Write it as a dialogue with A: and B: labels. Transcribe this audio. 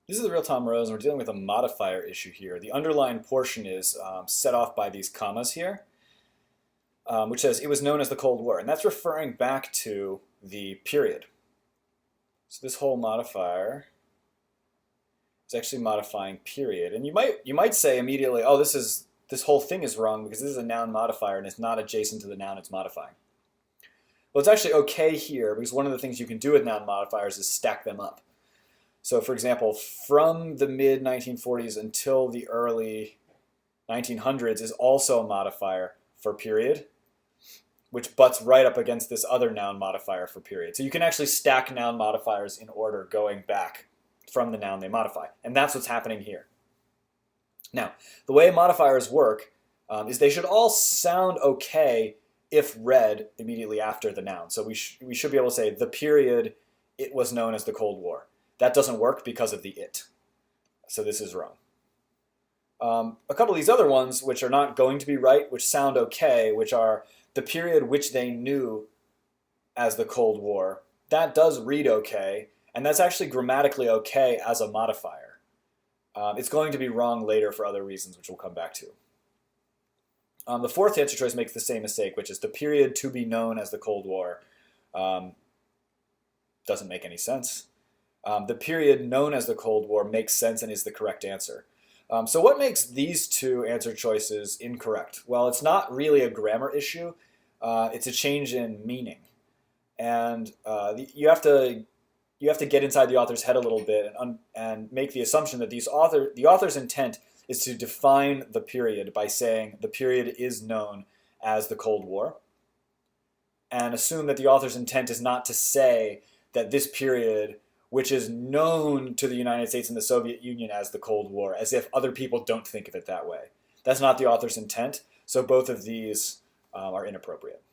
A: This is the real Tom Rose, and we're dealing with a modifier issue here. The underlined portion is set off by these commas here, which says it was known as the Cold War, and that's referring back to the period. So this whole modifier is actually modifying period, and you might say immediately, oh, this whole thing is wrong because this is a noun modifier and it's not adjacent to the noun it's modifying. Well, it's actually okay here because one of the things you can do with noun modifiers is stack them up. So for example, from the mid-1940s until the early 1900s is also a modifier for period, which butts right up against this other noun modifier for period. So you can actually stack noun modifiers in order going back from the noun they modify. And that's what's happening here. Now, the way modifiers work is they should all sound okay if read immediately after the noun. So we should be able to say, the period, it was known as the Cold War. That doesn't work because of the it. So this is wrong. A couple of these other ones, which are not going to be right, which sound okay, which are the period which they knew as the Cold War, that does read okay, and that's actually grammatically okay as a modifier. It's going to be wrong later for other reasons, which we'll come back to. The fourth answer choice makes the same mistake, which is the period to be known as the Cold War. Doesn't make any sense. The period known as the Cold War makes sense and is the correct answer. So what makes these two answer choices incorrect? Well, it's not really a grammar issue. It's a change in meaning. And you have to get inside the author's head a little bit and make the assumption that the author's intent is to define the period by saying the period is known as the Cold War, and assume that the author's intent is not to say that this period, which is known to the United States and the Soviet Union as the Cold War, as if other people don't think of it that way. That's not the author's intent, so both of these are inappropriate.